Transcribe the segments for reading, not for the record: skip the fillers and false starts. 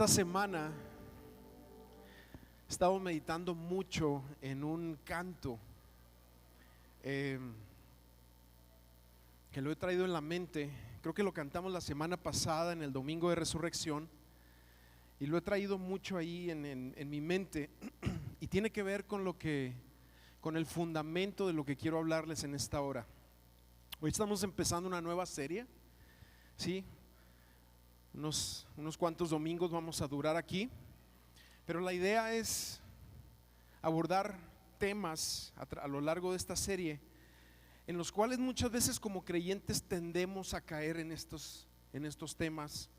Esta semana he estado meditando mucho en un canto que lo he traído en la mente. Creo que lo cantamos la semana pasada en el domingo de resurrección y lo he traído mucho ahí en mi mente y tiene que ver con con el fundamento de lo que quiero hablarles en esta hora. Hoy estamos empezando una nueva serie, ¿sí? Unos cuantos domingos vamos a durar aquí, pero la idea es abordar temas a lo largo de esta serie en los cuales muchas veces como creyentes tendemos a caer en estos temas.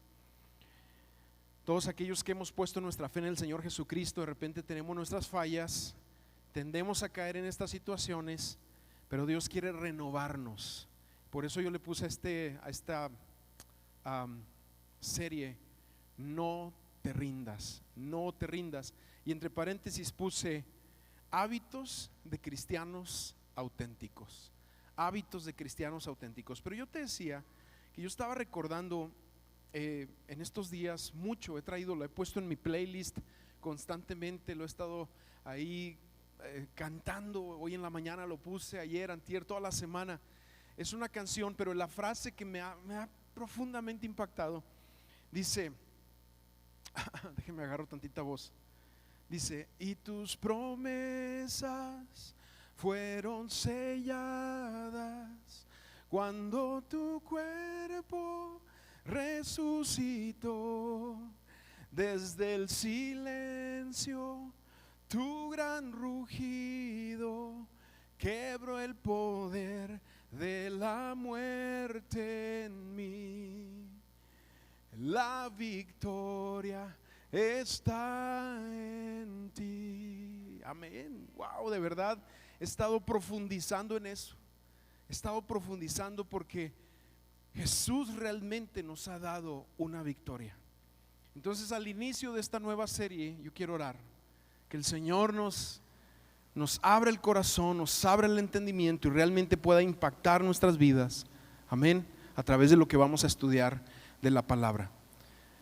Todos aquellos que hemos puesto nuestra fe en el Señor Jesucristo, de repente tenemos nuestras fallas, tendemos a caer en estas situaciones, pero Dios quiere renovarnos. Por eso yo le puse a esta serie, no te rindas, no te rindas. Y entre paréntesis puse hábitos de cristianos auténticos, hábitos de cristianos auténticos. Pero yo te decía que yo estaba recordando en estos días mucho, lo he puesto en mi playlist constantemente, lo he estado ahí cantando. Hoy en la mañana lo puse, ayer, antier, toda la semana. Es una canción, pero la frase que me ha profundamente impactado dice, déjeme agarro tantita voz. Dice: y tus promesas fueron selladas cuando tu cuerpo resucitó. Desde el silencio tu gran rugido quebró el poder de la muerte en mí. La victoria está en ti. Amén. Wow, de verdad he estado profundizando en eso. He estado profundizando porque Jesús realmente nos ha dado una victoria. Entonces, al inicio de esta nueva serie, yo quiero orar que el Señor nos abra el corazón, nos abra el entendimiento y realmente pueda impactar nuestras vidas. Amén. A través de lo que vamos a estudiar de la palabra.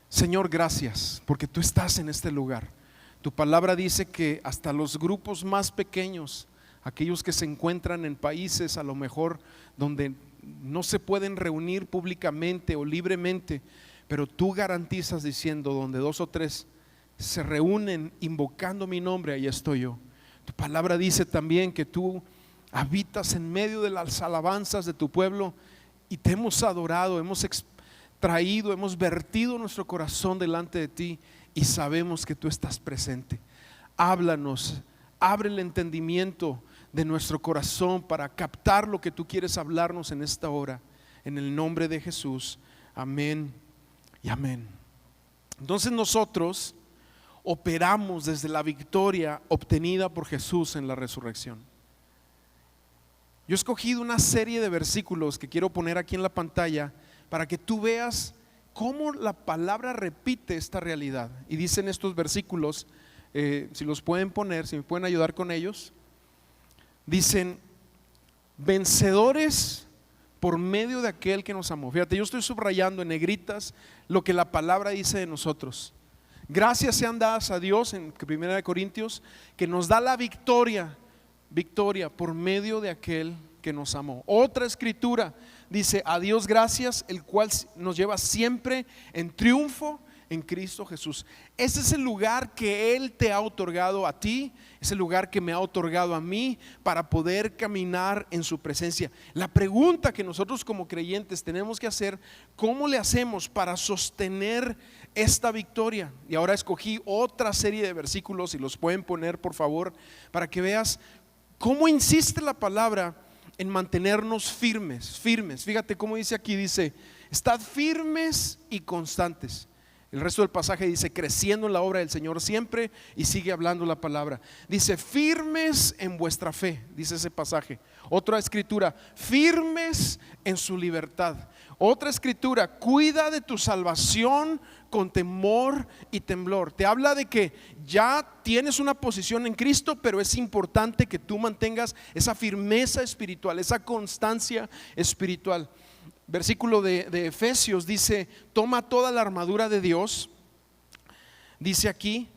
Señor, gracias porque tú estás en este lugar. Tu palabra dice que hasta los grupos más pequeños, aquellos que se encuentran en países a lo mejor donde no se pueden reunir públicamente o libremente, pero tú garantizas diciendo: donde dos o tres se reúnen invocando mi nombre, ahí estoy yo. Tu palabra dice también que tú habitas en medio de las alabanzas de tu pueblo y te hemos adorado, hemos vertido nuestro corazón delante de ti y sabemos que tú estás presente. Háblanos, abre el entendimiento de nuestro corazón para captar lo que tú quieres hablarnos en esta hora, en el nombre de Jesús. Amén y amén. Entonces nosotros operamos desde la victoria obtenida por Jesús en la resurrección. Yo he escogido una serie de versículos que quiero poner aquí en la pantalla para que tú veas cómo la palabra repite esta realidad. Y dicen estos versículos, si los pueden poner, si me pueden ayudar con ellos. Dicen: vencedores por medio de aquel que nos amó. Fíjate, yo estoy subrayando en negritas lo que la palabra dice de nosotros. Gracias sean dadas a Dios, en 1 Corintios, que nos da la victoria por medio de aquel que nos amó. Otra escritura dice: a Dios gracias, el cual nos lleva siempre en triunfo en Cristo Jesús. Ese es el lugar que Él te ha otorgado a ti, es el lugar que me ha otorgado a mí para poder caminar en su presencia. La pregunta que nosotros como creyentes tenemos que hacer: ¿cómo le hacemos para sostener esta victoria? Y ahora escogí otra serie de versículos, si los pueden poner por favor, para que veas cómo insiste la palabra en mantenernos firmes. Fíjate cómo dice aquí, dice: estad firmes y constantes. El resto del pasaje dice: creciendo en la obra del Señor siempre, y sigue hablando la palabra. Dice: firmes en vuestra fe, dice ese pasaje. Otra escritura: firmes en su libertad. Otra escritura: cuida de tu salvación con temor y temblor. Te habla de que ya tienes una posición en Cristo, pero es importante que tú mantengas esa firmeza espiritual, esa constancia espiritual. Versículo de Efesios dice: toma toda la armadura de Dios Dice aquí,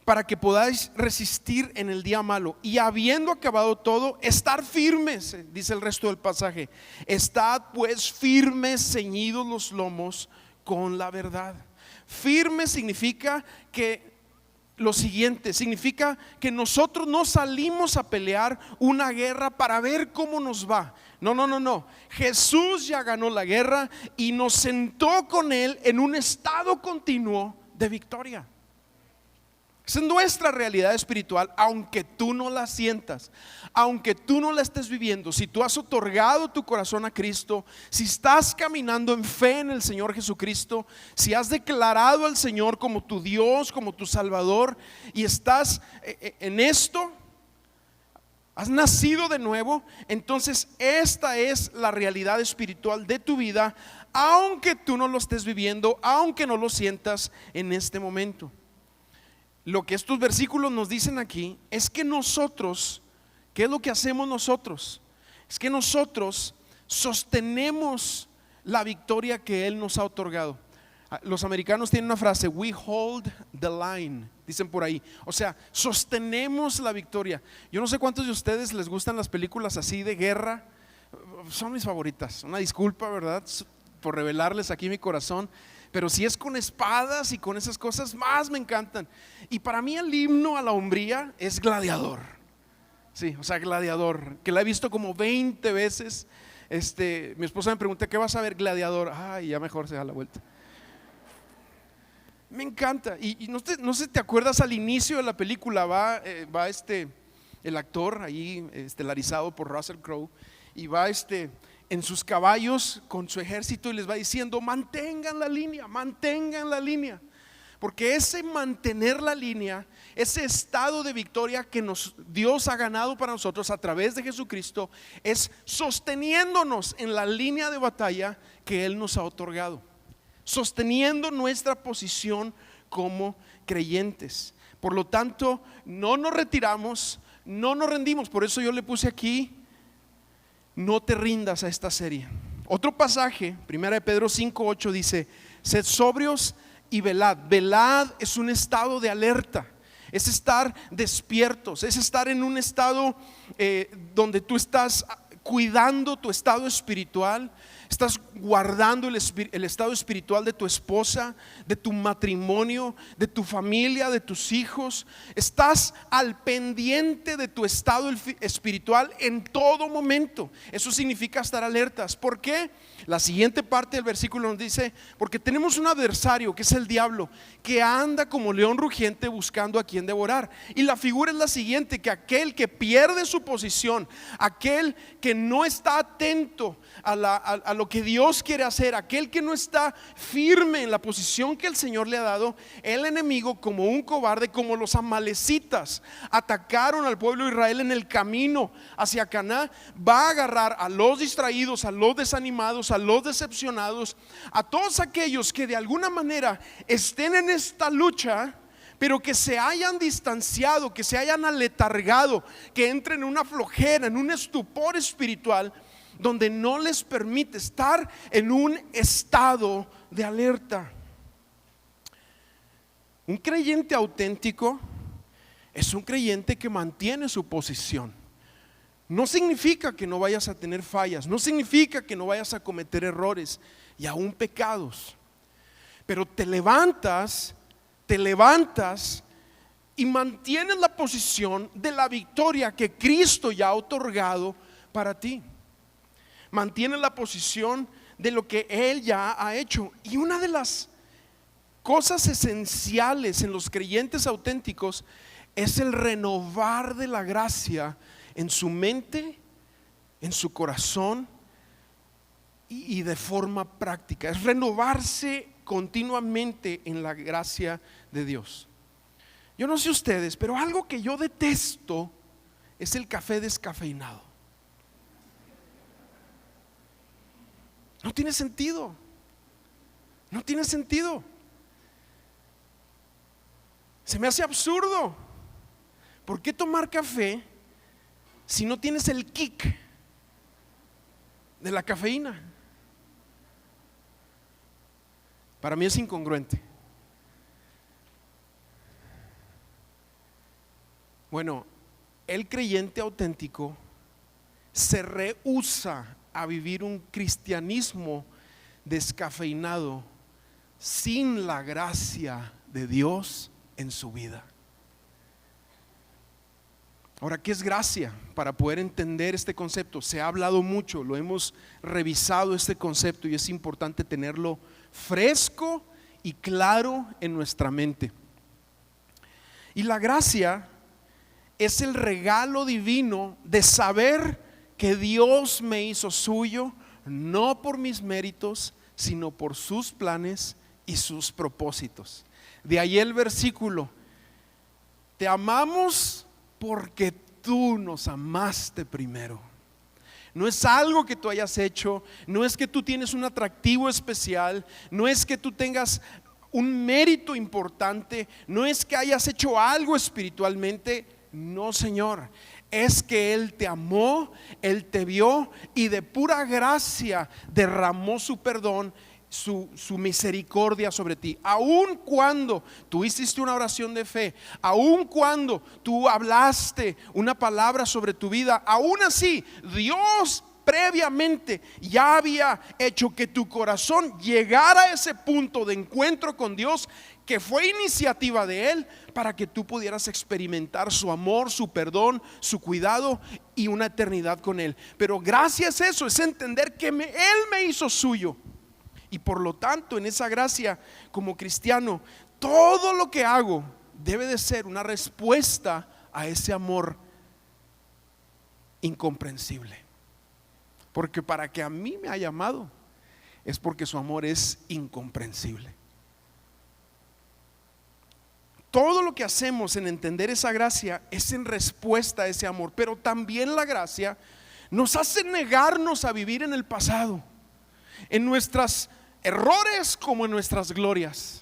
para que podáis resistir en el día malo y habiendo acabado todo, estar firmes, dice el resto del pasaje. Estad pues firmes, ceñidos los lomos con la verdad. Firme significa que lo siguiente, significa que nosotros no salimos a pelear una guerra para ver cómo nos va. No. Jesús ya ganó la guerra y nos sentó con Él en un estado continuo de victoria. Esa es nuestra realidad espiritual, aunque tú no la sientas, aunque tú no la estés viviendo. Si tú has otorgado tu corazón a Cristo, si estás caminando en fe en el Señor Jesucristo, si has declarado al Señor como tu Dios, como tu Salvador, y estás en esto, has nacido de nuevo, entonces esta es la realidad espiritual de tu vida, aunque tú no lo estés viviendo, aunque no lo sientas en este momento. Lo que estos versículos nos dicen aquí es que nosotros, ¿qué es lo que hacemos nosotros? Es que nosotros sostenemos la victoria que Él nos ha otorgado. Los americanos tienen una frase, we hold the line, dicen por ahí. O sea, sostenemos la victoria. Yo no sé cuántos de ustedes les gustan las películas así de guerra. Son mis favoritas. Una disculpa, ¿verdad?, por revelarles aquí mi corazón. Pero si es con espadas y con esas cosas, más me encantan. Y para mí el himno a la hombría es Gladiador. Sí, o sea, Gladiador, que la he visto como 20 veces. Mi esposa me pregunta, ¿qué vas a ver? Gladiador. Ay, ya mejor se da la vuelta. Me encanta. Y no sé, ¿te acuerdas al inicio de la película? Va el actor ahí estelarizado por Russell Crowe, y va en sus caballos con su ejército y les va diciendo, mantengan la línea, porque ese mantener la línea, ese estado de victoria que Dios ha ganado para nosotros a través de Jesucristo, es sosteniéndonos en la línea de batalla que Él nos ha otorgado, sosteniendo nuestra posición como creyentes. Por lo tanto, no nos retiramos, no nos rendimos. Por eso yo le puse aquí, no te rindas a esta serie. Otro pasaje, 1 Pedro 5:8 dice, sed sobrios y velad. Velad es un estado de alerta, es estar despiertos, es estar en un estado donde tú estás cuidando tu estado espiritual. Estás guardando el estado espiritual de tu esposa, de tu matrimonio, de tu familia, de tus hijos. Estás al pendiente de tu estado espiritual en todo momento. Eso significa estar alertas. ¿Por qué? La siguiente parte del versículo nos dice, porque tenemos un adversario que es el diablo, que anda como león rugiente buscando a quien devorar. Y la figura es la siguiente, que aquel que pierde su posición, aquel que no está atento a lo que Dios quiere hacer, aquel que no está firme en la posición que el Señor le ha dado, el enemigo, como un cobarde, como los amalecitas atacaron al pueblo de Israel en el camino hacia Canaán, va a agarrar a los distraídos, a los desanimados, a los decepcionados, a todos aquellos que de alguna manera estén en esta lucha, pero que se hayan distanciado, que se hayan aletargado, que entren en una flojera, en un estupor espiritual, donde no les permite estar en un estado de alerta. Un creyente auténtico es un creyente que mantiene su posición. No significa que no vayas a tener fallas, no significa que no vayas a cometer errores y aún pecados, pero te levantas y mantienes la posición de la victoria que Cristo ya ha otorgado para ti. Mantienes la posición de lo que Él ya ha hecho. Y una de las cosas esenciales en los creyentes auténticos es el renovar de la gracia en su mente, en su corazón y de forma práctica. Es renovarse continuamente en la gracia de Dios. Yo no sé ustedes, pero algo que yo detesto es el café descafeinado. No tiene sentido. No tiene sentido. Se me hace absurdo. ¿Por qué tomar café si no tienes el kick de la cafeína? Para mí es incongruente. Bueno, el creyente auténtico se rehúsa a vivir un cristianismo descafeinado sin la gracia de Dios en su vida. Ahora, ¿qué es gracia? Para poder entender este concepto, se ha hablado mucho, lo hemos revisado este concepto y es importante tenerlo fresco y claro en nuestra mente. Y la gracia es el regalo divino de saber que Dios me hizo suyo, no por mis méritos, sino por sus planes y sus propósitos. De ahí el versículo: te amamos porque tú nos amaste primero. No es algo que tú hayas hecho, no es que tú tienes un atractivo especial, no es que tú tengas un mérito importante, no es que hayas hecho algo espiritualmente. No, Señor, es que Él te amó, Él te vio y de pura gracia derramó su perdón, su misericordia sobre ti. Aun cuando tú hiciste una oración de fe, aun cuando tú hablaste una palabra sobre tu vida, aún así Dios previamente ya había hecho que tu corazón llegara a ese punto de encuentro con Dios, que fue iniciativa de Él, para que tú pudieras experimentar su amor, su perdón, su cuidado y una eternidad con Él. Pero gracias a eso es entender que Él me hizo suyo. Y por lo tanto, en esa gracia, como cristiano, todo lo que hago debe de ser una respuesta a ese amor incomprensible. Porque para que a mí me haya amado es porque su amor es incomprensible. Todo lo que hacemos en entender esa gracia es en respuesta a ese amor. Pero también la gracia nos hace negarnos a vivir en el pasado, en nuestros errores como en nuestras glorias,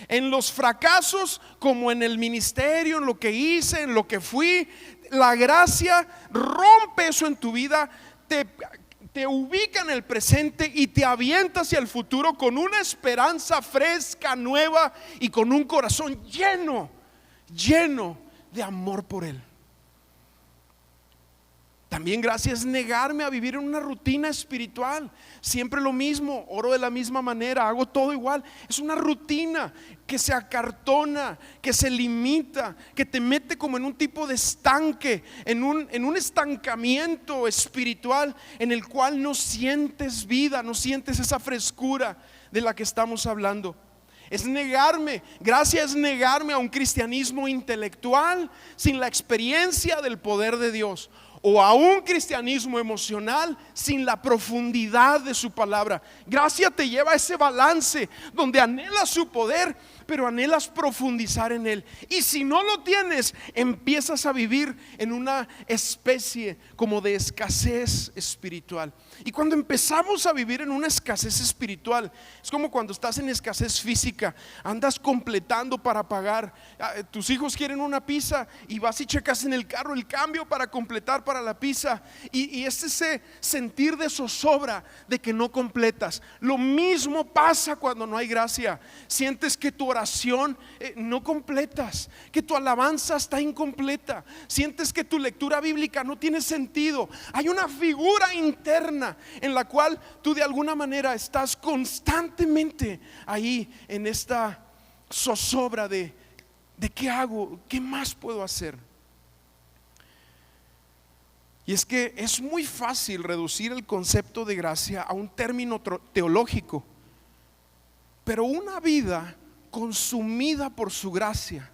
en los fracasos como en el ministerio, en lo que hice, en lo que fui. La gracia rompe eso en tu vida, te ubica en el presente y te avienta hacia el futuro con una esperanza fresca, nueva y con un corazón lleno de amor por Él. También gracia es negarme a vivir en una rutina espiritual. Siempre lo mismo, oro de la misma manera, hago todo igual. Es una rutina que se acartona, que se limita, que te mete como en un tipo de estanque, en un estancamiento espiritual en el cual no sientes vida, no sientes esa frescura de la que estamos hablando. Es negarme, gracia es negarme a un cristianismo intelectual sin la experiencia del poder de Dios, o a un cristianismo emocional sin la profundidad de su palabra. Gracia te lleva a ese balance donde anhelas su poder, pero anhelas profundizar en Él. Y si no lo tienes, empiezas a vivir en una especie como de escasez espiritual. Y cuando empezamos a vivir en una escasez espiritual, es como cuando estás en escasez física, andas completando para pagar. Tus hijos quieren una pizza y vas y checas en el carro el cambio para completar para la pizza, y es ese sentir de zozobra de que no completas. Lo mismo pasa cuando no hay gracia. Sientes que tu oración no completas, que tu alabanza está incompleta, sientes que tu lectura bíblica no tiene sentido. Hay una figura interna en la cual tú de alguna manera estás constantemente ahí en esta zozobra de ¿qué hago? ¿Qué más puedo hacer? Y es que es muy fácil reducir el concepto de gracia a un término teológico, pero una vida consumida por su gracia,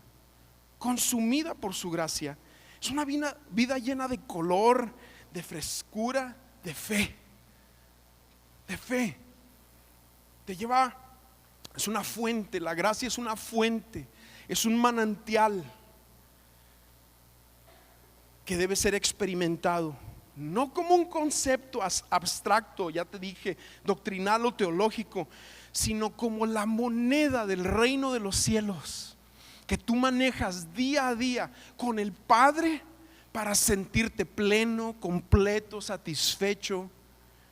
es una vida llena de color, de frescura, de fe. Te lleva, es una fuente, la gracia es una fuente, es un manantial que debe ser experimentado, no como un concepto abstracto, ya te dije, doctrinal o teológico, sino como la moneda del reino de los cielos, que tú manejas día a día con el Padre para sentirte pleno, completo, satisfecho,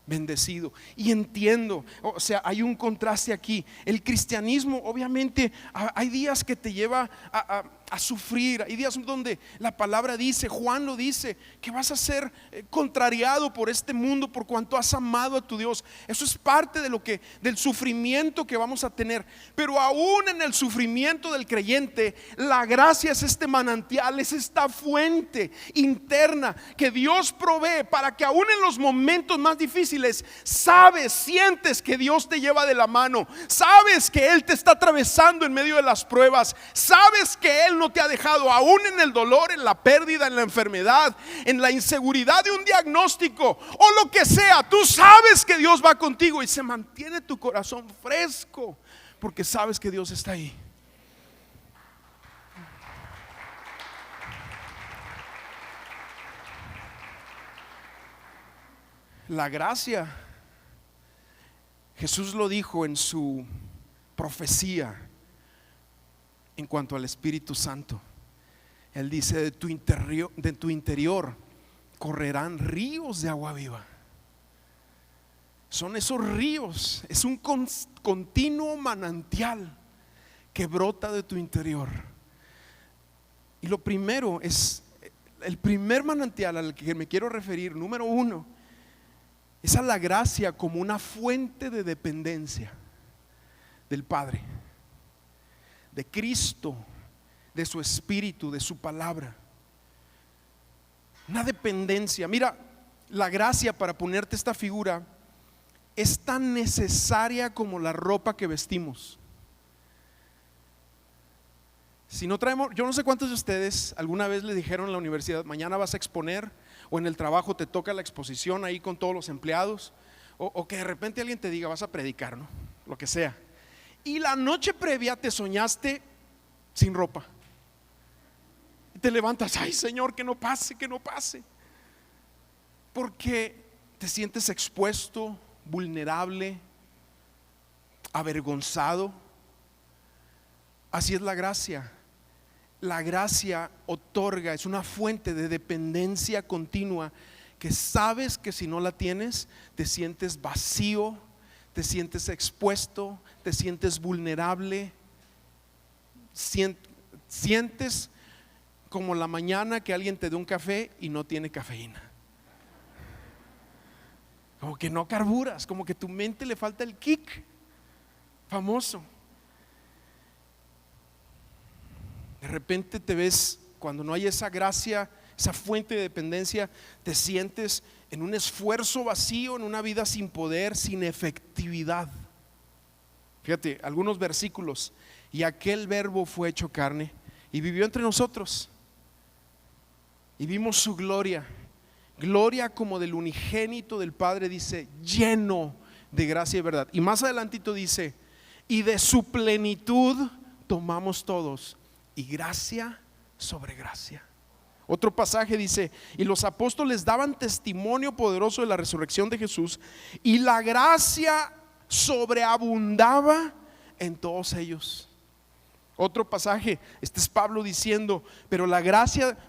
bendecido. Y entiendo, o sea, hay un contraste aquí. El cristianismo, obviamente, hay días que te lleva a sufrir. Hay días donde la palabra dice, Juan lo dice, que vas a ser contrariado por este mundo por cuanto has amado a tu Dios. Eso es parte del sufrimiento que vamos a tener. Pero aún en el sufrimiento del creyente, la gracia es este manantial, es esta fuente interna que Dios provee para que aún en los momentos más difíciles sientes que Dios te lleva de la mano, sabes que Él te está atravesando en medio de las pruebas, sabes que Él no te ha dejado aún en el dolor, en la pérdida, en la enfermedad, en la inseguridad de un diagnóstico o lo que sea. Tú sabes que Dios va contigo y se mantiene tu corazón fresco porque sabes que Dios está ahí. La gracia, Jesús lo dijo en su profecía en cuanto al Espíritu Santo. Él dice, de tu interior correrán ríos de agua viva. Son esos ríos, es un continuo manantial que brota de tu interior. Y lo primero es, el primer manantial al que me quiero referir, número uno, es a la gracia como una fuente de dependencia del Padre, de Cristo, de su Espíritu, de su palabra. Una dependencia. Mira, la gracia, para ponerte esta figura, es tan necesaria como la ropa que vestimos. Si no traemos, yo no sé cuántos de ustedes alguna vez le dijeron en la universidad, mañana vas a exponer, o en el trabajo te toca la exposición ahí con todos los empleados, o que de repente alguien te diga, vas a predicar, ¿no? Lo que sea. Y la noche previa te soñaste sin ropa. Y te levantas, ay Señor, que no pase, que no pase. Porque te sientes expuesto, vulnerable, avergonzado. Así es la gracia. La gracia otorga, es una fuente de dependencia continua que sabes que si no la tienes te sientes vacío, te sientes expuesto, te sientes vulnerable, sientes como la mañana que alguien te dé un café y no tiene cafeína, como que no carburas, como que tu mente le falta el kick famoso. De repente te ves, cuando no hay esa gracia, esa fuente de dependencia, te sientes en un esfuerzo vacío, en una vida sin poder, sin efectividad. Fíjate, algunos versículos. Y aquel verbo fue hecho carne y vivió entre nosotros. Y vimos su gloria, gloria como del unigénito del Padre, dice, lleno de gracia y verdad. Y más adelantito dice, y de su plenitud tomamos todos, y gracia sobre gracia. Otro pasaje dice, y los apóstoles daban testimonio poderoso de la resurrección de Jesús, y la gracia sobreabundaba en todos ellos. Otro pasaje, este es Pablo diciendo, pero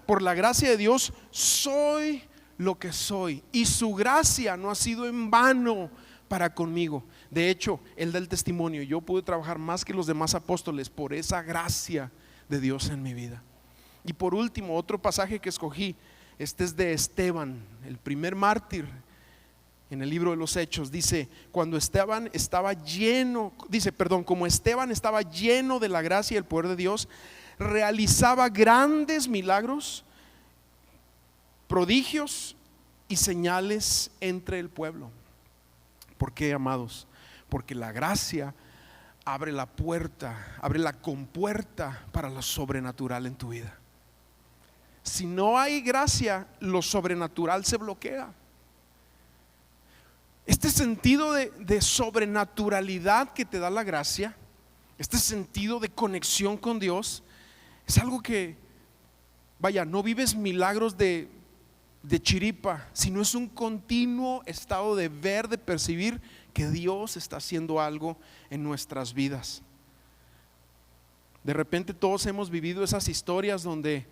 por la gracia de Dios soy lo que soy, y su gracia no ha sido en vano para conmigo. De hecho, él da el testimonio, yo pude trabajar más que los demás apóstoles por esa gracia de Dios en mi vida. Y por último, otro pasaje que escogí, este es de Esteban, el primer mártir en el libro de los Hechos. Dice, como Esteban estaba lleno de la gracia y el poder de Dios, realizaba grandes milagros, prodigios y señales entre el pueblo. ¿Por qué, amados? Porque la gracia abre la compuerta para lo sobrenatural en tu vida. Si no hay gracia, lo sobrenatural se bloquea. Este sentido de sobrenaturalidad que te da la gracia, este sentido de conexión con Dios, es algo que, vaya, no vives milagros de chiripa, sino es un continuo estado de ver, de percibir que Dios está haciendo algo en nuestras vidas. De repente todos hemos vivido esas historias donde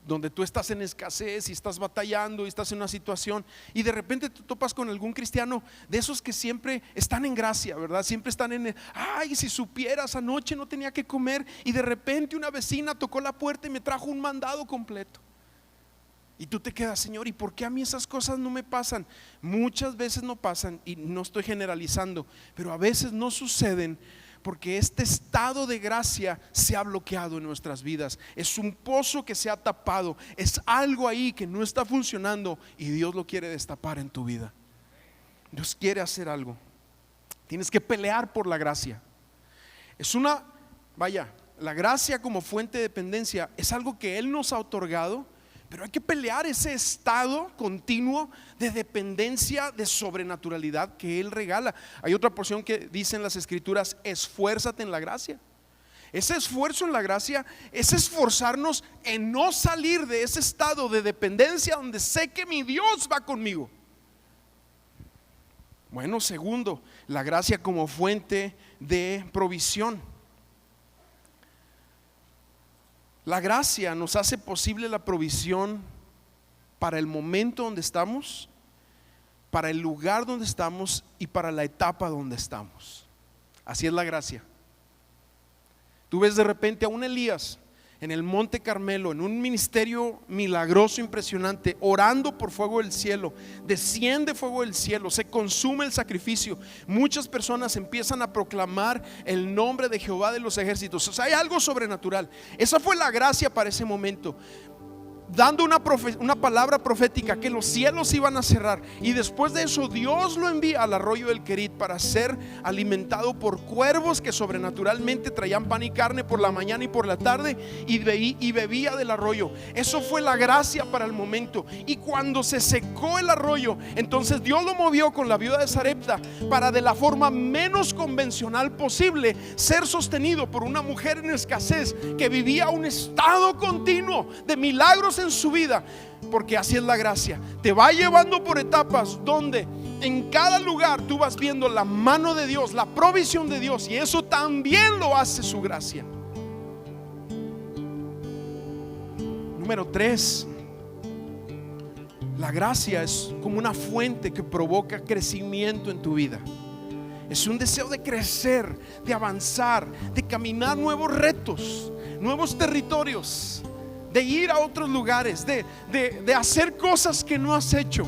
donde tú estás en escasez y estás batallando y estás en una situación y de repente te topas con algún cristiano de esos que siempre están en gracia, ¿verdad? Siempre están ay, si supieras, anoche no tenía que comer y de repente una vecina tocó la puerta y me trajo un mandado completo. Y tú te quedas, Señor, ¿y por qué a mí esas cosas no me pasan? Muchas veces no pasan, y no estoy generalizando, pero a veces no suceden porque este estado de gracia se ha bloqueado en nuestras vidas. Es un pozo que se ha tapado, es algo ahí que no está funcionando y Dios lo quiere destapar en tu vida. Dios quiere hacer algo. Tienes que pelear por la gracia. La gracia como fuente de dependencia es algo que Él nos ha otorgado, pero hay que pelear ese estado continuo de dependencia, de sobrenaturalidad que Él regala. Hay otra porción que dice en las Escrituras: esfuérzate en la gracia. Ese esfuerzo en la gracia es esforzarnos en no salir de ese estado de dependencia donde sé que mi Dios va conmigo. Bueno, segundo, la gracia como fuente de provisión. La gracia nos hace posible la provisión para el momento donde estamos, para el lugar donde estamos y para la etapa donde estamos. Así es la gracia. Tú ves de repente a un Elías en el Monte Carmelo, en un ministerio milagroso, impresionante, orando por fuego del cielo. Desciende fuego del cielo, se consume el sacrificio. Muchas personas empiezan a proclamar el nombre de Jehová de los ejércitos. O sea, hay algo sobrenatural. Esa fue la gracia para ese momento, dando una palabra profética que los cielos iban a cerrar. Y después de eso Dios lo envía al arroyo del Querit para ser alimentado por cuervos que sobrenaturalmente traían pan y carne por la mañana y por la tarde, y bebía del arroyo. Eso fue la gracia para el momento. Y cuando se secó el arroyo, entonces Dios lo movió con la viuda de Sarepta para, de la forma menos convencional posible, ser sostenido por una mujer en escasez que vivía un estado continuo de milagros en su vida. Porque así es la gracia, te va llevando por etapas donde en cada lugar tú vas viendo la mano de Dios, la provisión de Dios, y eso también lo hace su gracia. Número 3, la gracia es como una fuente que provoca crecimiento en tu vida. Es un deseo de crecer, de avanzar, de caminar nuevos retos, nuevos territorios, de ir a otros lugares, de hacer cosas que no has hecho.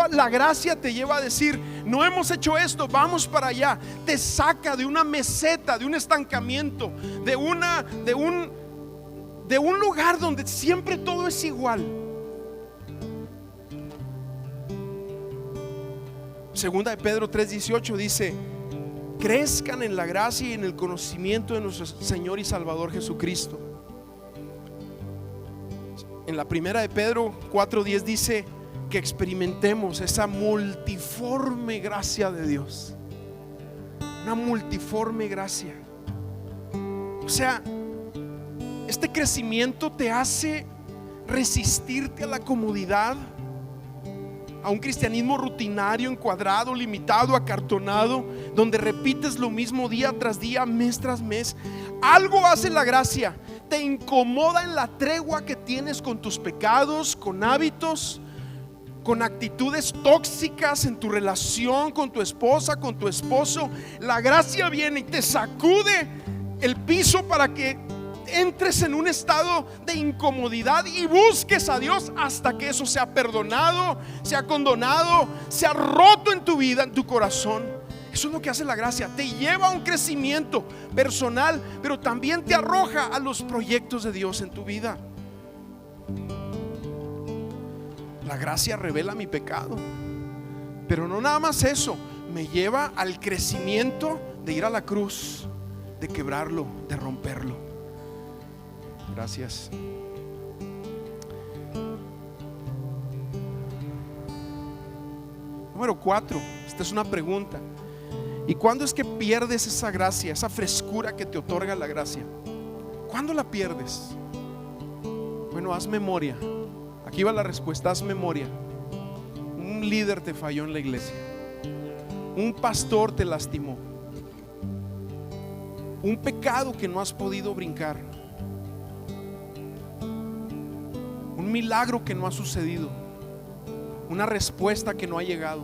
La gracia te lleva a decir: no hemos hecho esto, vamos para allá. Te saca de una meseta, de un estancamiento, de un lugar donde siempre todo es igual. Segunda de Pedro 3:18 dice: crezcan en la gracia y en el conocimiento de nuestro Señor y Salvador Jesucristo. En la primera de Pedro 4:10 dice que experimentemos esa multiforme gracia de Dios. Una multiforme gracia. O sea, este crecimiento te hace resistirte a la comodidad, a un cristianismo rutinario, encuadrado, limitado, acartonado, donde repites lo mismo día tras día, mes tras mes. Algo hace la gracia: te incomoda en la tregua que tienes con tus pecados, con hábitos, con actitudes tóxicas en tu relación con tu esposa, con tu esposo. La gracia viene y te sacude el piso para que entres en un estado de incomodidad y busques a Dios hasta que eso sea perdonado, sea condonado, sea roto en tu vida, en tu corazón. Eso es lo que hace la gracia. Te lleva a un crecimiento personal, pero también te arroja a los proyectos de Dios en tu vida. La gracia revela mi pecado, pero no nada más eso, me lleva al crecimiento de ir a la cruz, de quebrarlo, de romperlo. Gracias. Número 4, esta es una pregunta: ¿y cuándo es que pierdes esa gracia, esa frescura que te otorga la gracia? ¿Cuándo la pierdes? Bueno, haz memoria. Aquí va la respuesta: haz memoria. Un líder te falló en la iglesia, un pastor te lastimó, un pecado que no has podido brincar, un milagro que no ha sucedido, una respuesta que no ha llegado.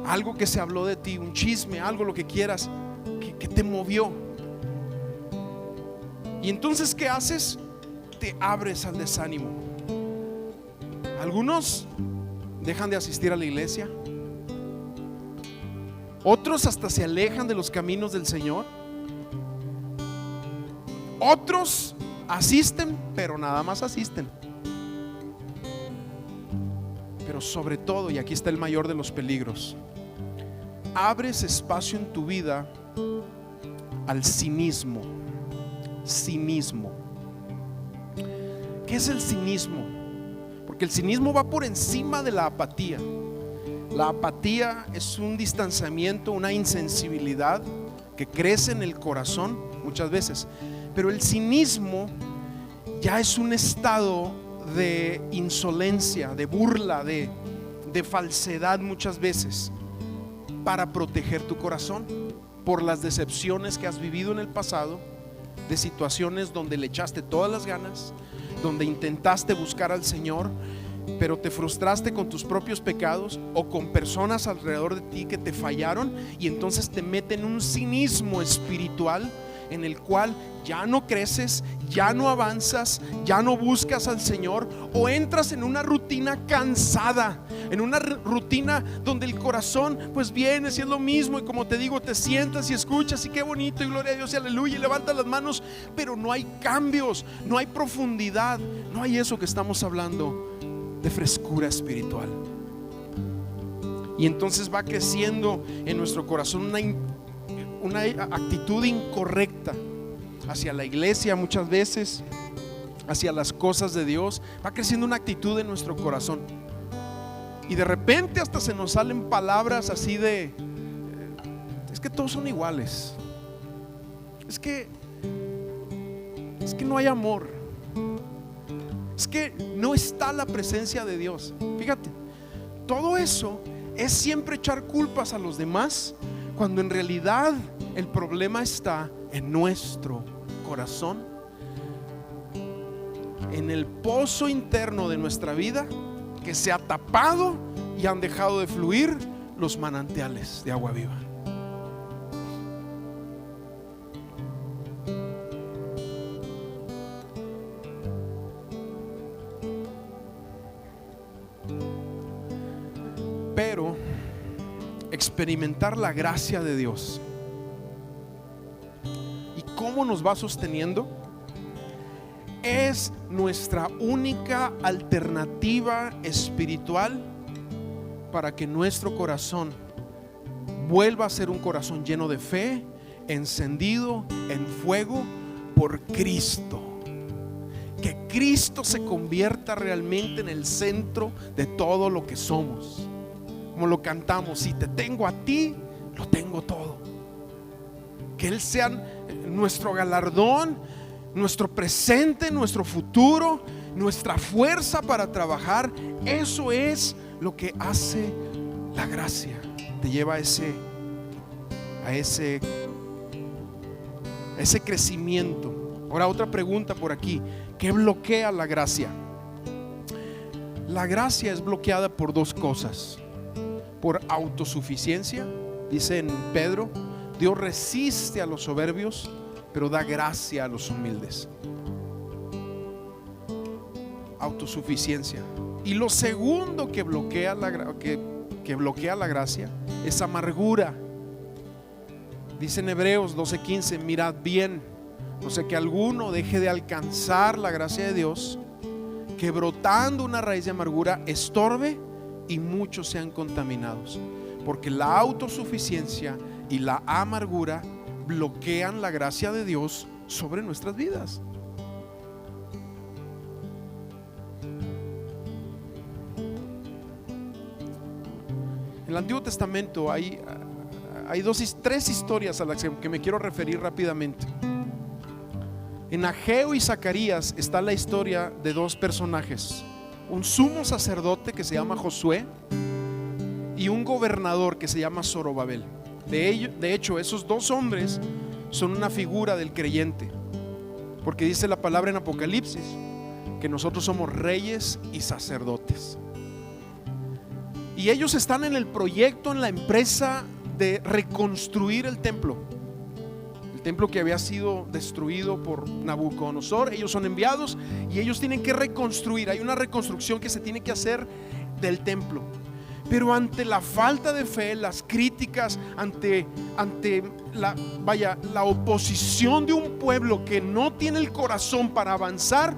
Algo que se habló de ti, un chisme, algo, lo que quieras, que te movió. Y entonces, ¿qué haces? Te abres al desánimo. Algunos dejan de asistir a la iglesia, otros hasta se alejan de los caminos del Señor, otros asisten, pero nada más asisten. Pero sobre todo, y aquí está el mayor de los peligros, abres espacio en tu vida al cinismo. Cinismo. ¿Qué es el cinismo? Porque el cinismo va por encima de la apatía. La apatía es un distanciamiento, una insensibilidad que crece en el corazón muchas veces. Pero el cinismo ya es un estado de insolencia, de burla, de falsedad muchas veces, para proteger tu corazón por las decepciones que has vivido en el pasado, de situaciones donde le echaste todas las ganas, donde intentaste buscar al Señor, pero te frustraste con tus propios pecados o con personas alrededor de ti que te fallaron, y entonces te meten en un cinismo espiritual en el cual ya no creces, ya no avanzas, ya no buscas al Señor, o entras en una rutina cansada, en una rutina donde el corazón pues viene, si es lo mismo, y como te digo, te sientas y escuchas y qué bonito y gloria a Dios y aleluya y levantas las manos, pero no hay cambios, no hay profundidad, no hay eso que estamos hablando de frescura espiritual. Y entonces va creciendo en nuestro corazón una actitud incorrecta hacia la iglesia, muchas veces hacia las cosas de Dios. Va creciendo una actitud en nuestro corazón, y de repente hasta se nos salen palabras así de es que todos son iguales, es que no hay amor, es que no está la presencia de Dios. Fíjate, todo eso es siempre echar culpas a los demás, cuando en realidad el problema está en nuestro corazón, en el pozo interno de nuestra vida, que se ha tapado y han dejado de fluir los manantiales de agua viva. Pero experimentar la gracia de Dios y cómo nos va sosteniendo es nuestra única alternativa espiritual para que nuestro corazón vuelva a ser un corazón lleno de fe, encendido en fuego por Cristo. Que Cristo se convierta realmente en el centro de todo lo que somos. Como lo cantamos, si te tengo a ti, lo tengo todo. Que Él sea nuestro galardón, nuestro presente, nuestro futuro, nuestra fuerza para trabajar. Eso es lo que hace la gracia. Te lleva a ese crecimiento. Ahora, otra pregunta por aquí: ¿qué bloquea la gracia? La gracia es bloqueada por dos cosas. Por autosuficiencia, dice en Pedro, Dios resiste a los soberbios, pero da gracia a los humildes. Autosuficiencia. Y lo segundo que bloquea la gracia es amargura. Dice en Hebreos 12:15, mirad bien, no sea que alguno deje de alcanzar la gracia de Dios, que brotando una raíz de amargura estorbe y muchos sean contaminados. Porque la autosuficiencia y la amargura bloquean la gracia de Dios sobre nuestras vidas. En el Antiguo Testamento hay tres historias a las que me quiero referir rápidamente. En Ageo y Zacarías está la historia de dos personajes: un sumo sacerdote que se llama Josué y un gobernador que se llama Zorobabel. De hecho, esos dos hombres son una figura del creyente, porque dice la palabra en Apocalipsis que nosotros somos reyes y sacerdotes. Y ellos están en el proyecto, en la empresa de reconstruir el templo que había sido destruido por Nabucodonosor. Ellos son enviados y ellos tienen que reconstruir. Hay una reconstrucción que se tiene que hacer del templo. Pero ante la falta de fe, las críticas, ante la oposición de un pueblo que no tiene el corazón para avanzar,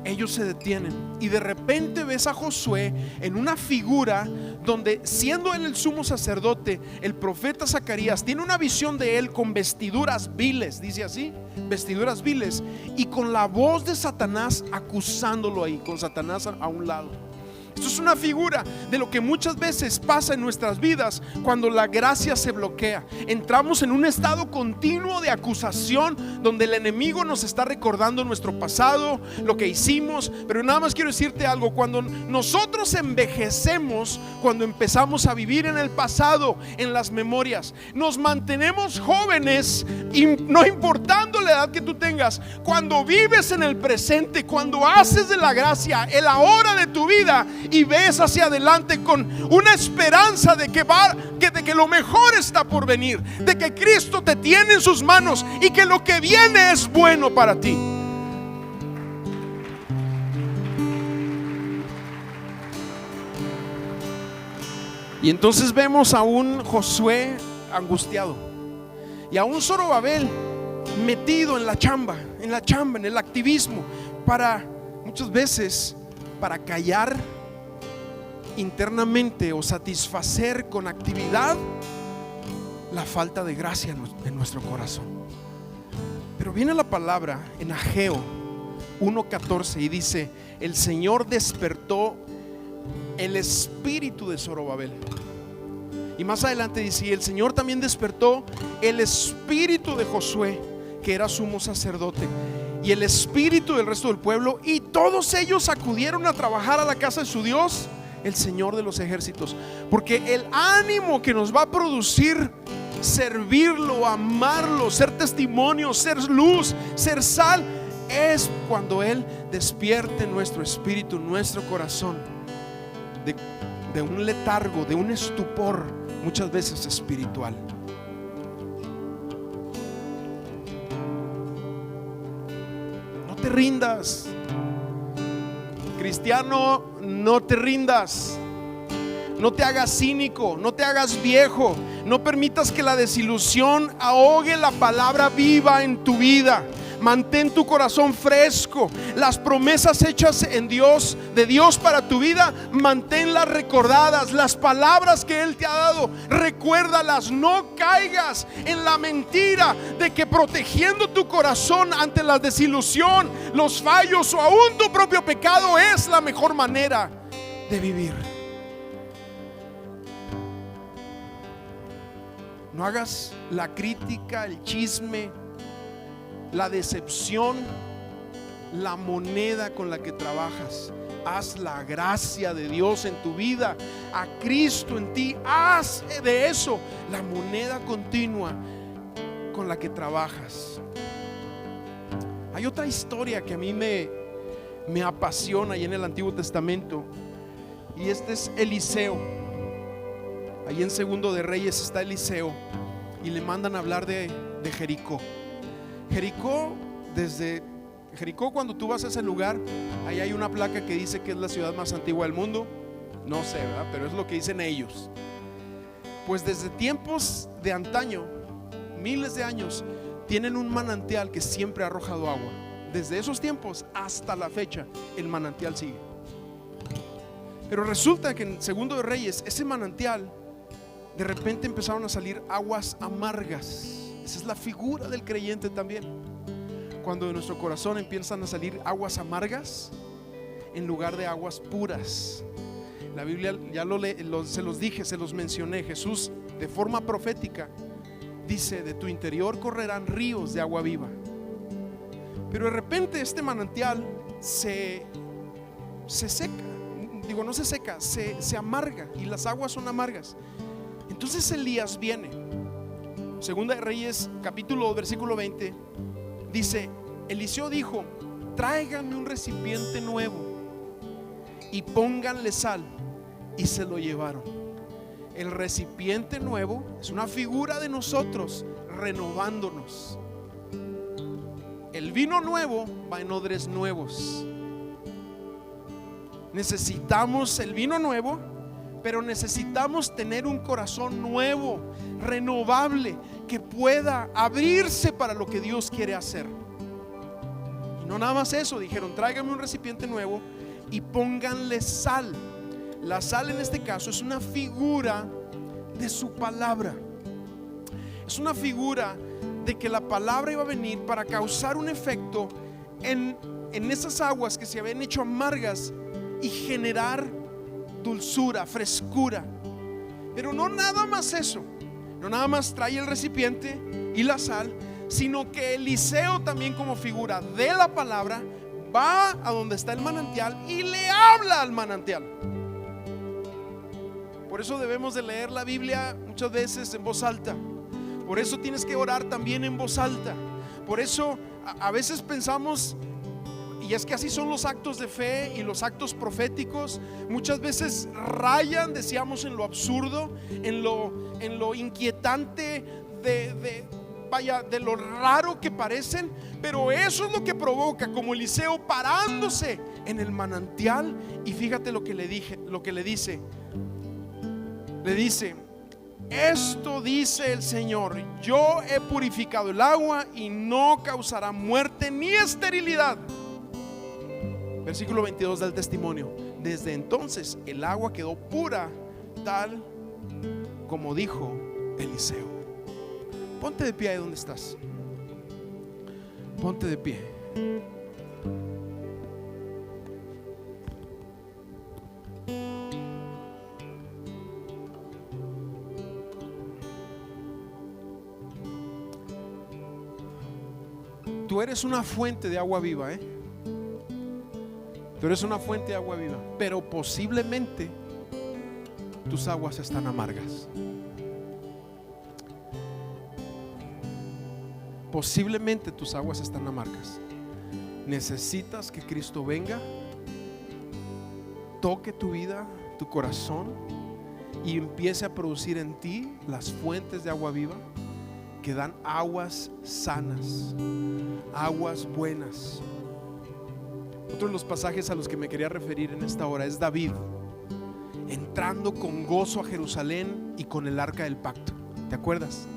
ellos se detienen. Y de repente ves a Josué en una figura donde, siendo él el sumo sacerdote, el profeta Zacarías tiene una visión de él con vestiduras viles, dice así, vestiduras viles, y con la voz de Satanás acusándolo ahí, con Satanás a un lado. Esto es una figura de lo que muchas veces pasa en nuestras vidas cuando la gracia se bloquea. Entramos en un estado continuo de acusación donde el enemigo nos está recordando nuestro pasado, lo que hicimos. Pero nada más quiero decirte algo: cuando nosotros envejecemos, cuando empezamos a vivir en el pasado, en las memorias, nos mantenemos jóvenes, y no importando la edad que tú tengas. Cuando vives en el presente, cuando haces de la gracia el ahora de tu vida y ves hacia adelante con una esperanza de que lo mejor está por venir, de que Cristo te tiene en sus manos y que lo que viene es bueno para ti. Y entonces vemos a un Josué angustiado y a un Zorobabel metido en la chamba, en el activismo, muchas veces para callar internamente o satisfacer con actividad la falta de gracia en nuestro corazón. Pero viene la palabra en Ageo 1:14 y dice: el Señor despertó el espíritu de Zorobabel. Y más adelante dice: y el Señor también despertó el espíritu de Josué, que era sumo sacerdote, y el espíritu del resto del pueblo, y todos ellos acudieron a trabajar a la casa de su Dios, el Señor de los ejércitos. Porque el ánimo que nos va a producir servirlo, amarlo, ser testimonio, ser luz, ser sal, es cuando Él despierte nuestro espíritu, nuestro corazón de un letargo, de un estupor, muchas veces espiritual. No te rindas, cristiano, no te rindas. No te hagas cínico, no te hagas viejo. No permitas que la desilusión ahogue la palabra viva en tu vida. Mantén tu corazón fresco. Las promesas hechas en Dios, de Dios para tu vida, manténlas recordadas. Las palabras que Él te ha dado, recuérdalas. No caigas en la mentira de que protegiendo tu corazón ante la desilusión, los fallos o aún tu propio pecado es la mejor manera de vivir. No hagas la crítica, el chisme, la decepción la moneda con la que trabajas. Haz la gracia de Dios en tu vida, a Cristo en ti. Haz de eso la moneda continua con la que trabajas. Hay otra historia que a mí me apasiona ahí en el Antiguo Testamento, y este es Eliseo. Ahí en Segundo de Reyes está Eliseo y le mandan a hablar de Jericó. Jericó, cuando tú vas a ese lugar, ahí hay una placa que dice que es la ciudad más antigua del mundo. No sé, ¿verdad? Pero es lo que dicen ellos. Pues desde tiempos de antaño, miles de años, tienen un manantial que siempre ha arrojado agua. Desde esos tiempos hasta la fecha, el manantial sigue. Pero resulta que en Segundo de Reyes, ese manantial, de repente empezaron a salir aguas amargas. Esa es la figura del creyente también. Cuando de nuestro corazón empiezan a salir aguas amargas en lugar de aguas puras. La Biblia ya se los dije, se los mencioné. Jesús, de forma profética, dice: de tu interior correrán ríos de agua viva. Pero de repente este manantial se seca. Digo, no se seca, se amarga, y las aguas son amargas. Entonces Elías viene Segunda de Reyes, capítulo 2, versículo 20, dice: Eliseo dijo: tráiganme un recipiente nuevo y pónganle sal. Y se lo llevaron. El recipiente nuevo es una figura de nosotros renovándonos. El vino nuevo va en odres nuevos. Necesitamos el vino nuevo, pero necesitamos tener un corazón nuevo, renovable, que pueda abrirse para lo que Dios quiere hacer. Y no nada más eso, dijeron: tráiganme un recipiente nuevo y pónganle sal. La sal en este caso es una figura de su palabra. Es una figura de que la palabra iba a venir para causar un efecto en esas aguas que se habían hecho amargas y generar dulzura, frescura. Pero no nada más eso, no nada más trae el recipiente y la sal, sino que Eliseo también, como figura de la palabra, va a donde está el manantial y le habla al manantial. Por eso debemos de leer la Biblia muchas veces en voz alta. Por eso tienes que orar también en voz alta. Por eso a veces pensamos, y es que así son los actos de fe y los actos proféticos, muchas veces rayan, decíamos, en lo absurdo, en lo inquietante, de lo raro que parecen. Pero eso es lo que provoca, como Eliseo parándose en el manantial. Y fíjate lo que le dice. Le dice: esto dice el Señor: yo he purificado el agua y no causará muerte ni esterilidad. Versículo 22 da el testimonio: desde entonces el agua quedó pura, tal como dijo Eliseo. Ponte de pie ahí donde estás. Ponte de pie. Tú eres una fuente de agua viva, Tú eres una fuente de agua viva, pero posiblemente tus aguas están amargas. Posiblemente tus aguas están amargas. Necesitas que Cristo venga, toque tu vida, tu corazón, y empiece a producir en ti las fuentes de agua viva que dan aguas sanas, aguas buenas. Otro de los pasajes a los que me quería referir en esta hora es David entrando con gozo a Jerusalén y con el arca del pacto. ¿Te acuerdas?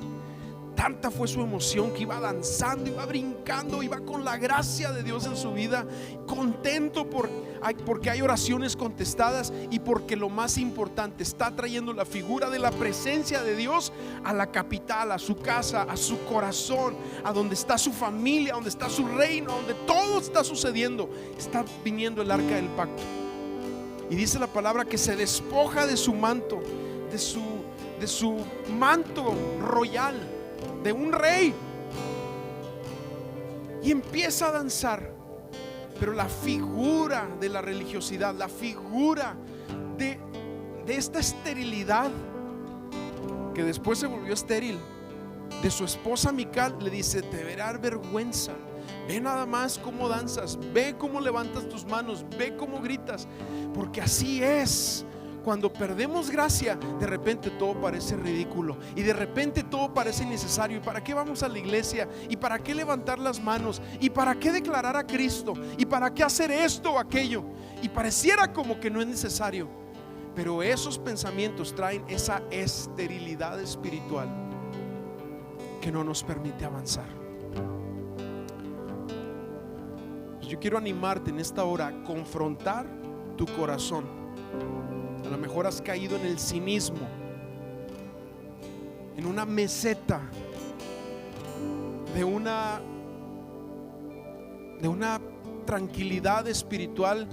Tanta fue su emoción que iba danzando, iba brincando, iba con la gracia de Dios en su vida, contento porque hay oraciones contestadas y porque lo más importante, está trayendo la figura de la presencia de Dios a la capital, a su casa, a su corazón, a donde está su familia, donde está su reino, donde todo está sucediendo. Está viniendo el arca del pacto. Y dice la palabra que se despoja de su manto, de su manto royal, de un rey, y empieza a danzar. Pero la figura de la religiosidad, la figura de esta esterilidad, que después se volvió estéril, de su esposa Mical, le dice: te deberá dar vergüenza. Ve nada más cómo danzas, ve cómo levantas tus manos, ve cómo gritas. Porque así es. Cuando perdemos gracia, de repente todo parece ridículo y de repente todo parece innecesario. ¿Y para qué vamos a la iglesia? ¿Y para qué levantar las manos? ¿Y para qué declarar a Cristo? ¿Y para qué hacer esto o aquello? Y pareciera como que no es necesario. Pero esos pensamientos traen esa esterilidad espiritual que no nos permite avanzar. Yo quiero animarte en esta hora a confrontar tu corazón. A lo mejor has caído en el cinismo, en una meseta de una tranquilidad espiritual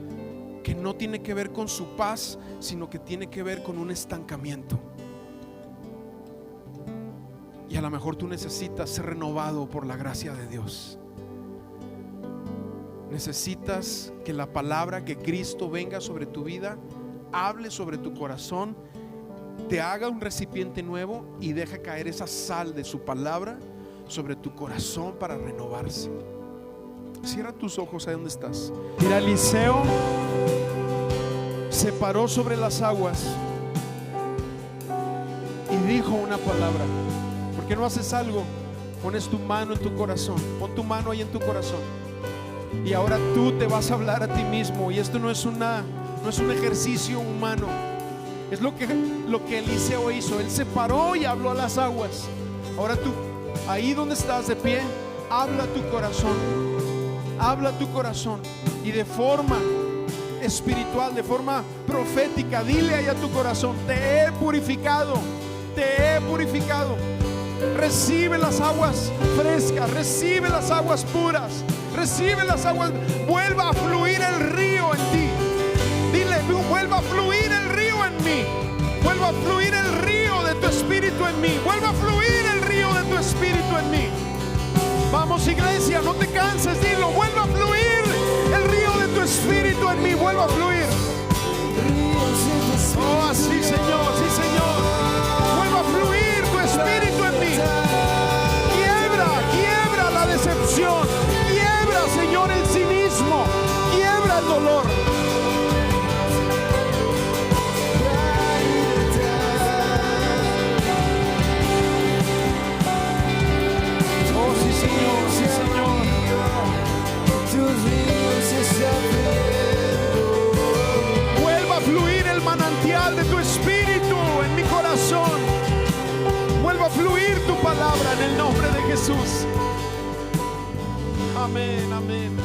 que no tiene que ver con su paz, sino que tiene que ver con un estancamiento. Y a lo mejor tú necesitas ser renovado por la gracia de Dios. Necesitas que la palabra, que Cristo venga sobre tu vida, hable sobre tu corazón te haga un recipiente nuevo y deja caer esa sal de su palabra sobre tu corazón para renovarse. Cierra tus ojos ahí donde estás. Mira, Eliseo se paró sobre las aguas y dijo una palabra. ¿Por qué no haces algo? Pones tu mano en tu corazón. Pon tu mano ahí en tu corazón. Y ahora tú te vas a hablar a ti mismo. Y esto no es un ejercicio humano. Es lo que Eliseo hizo. Él se paró y habló a las aguas. Ahora tú, ahí donde estás de pie, habla a tu corazón. Habla a tu corazón. Y de forma espiritual, de forma profética, dile ahí a tu corazón: te he purificado, te he purificado. Recibe las aguas frescas, recibe las aguas puras, recibe las aguas. Vuelva a fluir el río en ti. Dile: vuelva a fluir el río en mí. Vuelva a fluir el río de tu espíritu en mí. Vuelva a fluir el río de tu espíritu en mí. Vamos, iglesia, no te canses, dilo: vuelva a fluir el río de tu espíritu en mí. Vuelva a fluir. Oh, sí, Señor, sí, Señor. Vuelva a fluir tu espíritu en mí. Quiebra la decepción. Quiebra, Señor, el cinismo. Quiebra el dolor. Oh, sí, Señor, sí, Señor. Vuelva a fluir el manantial de tu espíritu en mi corazón. Vuelva a fluir tu palabra en el nombre de Jesús. Amén, amén.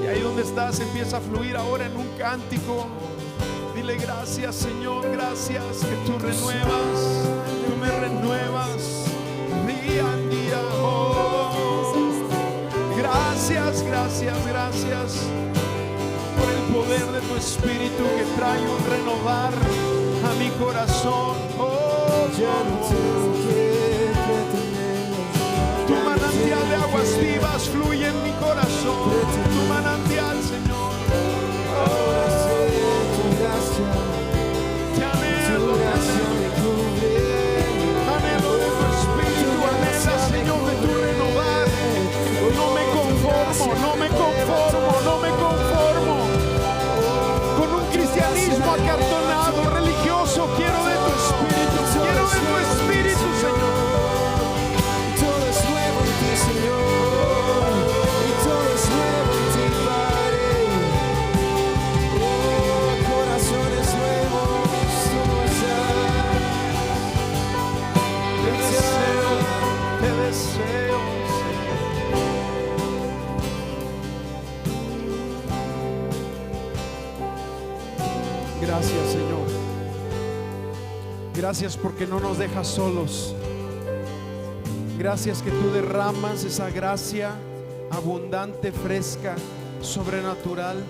Y ahí donde estás, empieza a fluir ahora en un cántico. Dile: gracias, Señor, gracias que tú renuevas, tú me renuevas día a día. Oh, gracias, gracias, gracias por el poder de tu espíritu que trae un renovar a mi corazón. Oh, tu manantial de aguas vivas fluye en mi corazón. Tu manantial, Señor. Oh, te anhelo, anhelo de tu espíritu, anhela, Señor, de tu renovar. No me conformo, no me conformo, no me conformo con un cristianismo acartonado, religioso. Quiero de tu espíritu, quiero de tu espíritu, Señor. Todo es nuevo en ti, Señor, y todo es nuevo en ti, Padre. Oh, corazones nuevos, todo está. Te deseo, gracias, Señor. Gracias porque no nos dejas solos. Gracias que tú derramas esa gracia abundante, fresca, sobrenatural,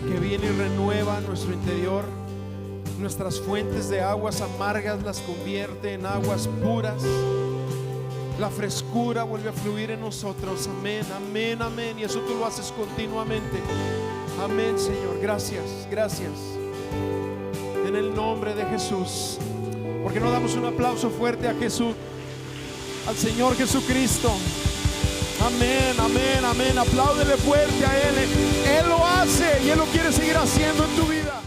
que viene y renueva nuestro interior. Nuestras fuentes de aguas amargas las convierte en aguas puras. La frescura vuelve a fluir en nosotros. Amén, amén, amén. Y eso tú lo haces continuamente. Amén, Señor. Gracias, gracias. En el nombre de Jesús. ¿Por qué no damos un aplauso fuerte a Jesús, al Señor Jesucristo? Amén, amén, amén. Apláudele fuerte a Él. Él lo hace y Él lo quiere seguir haciendo en tu vida.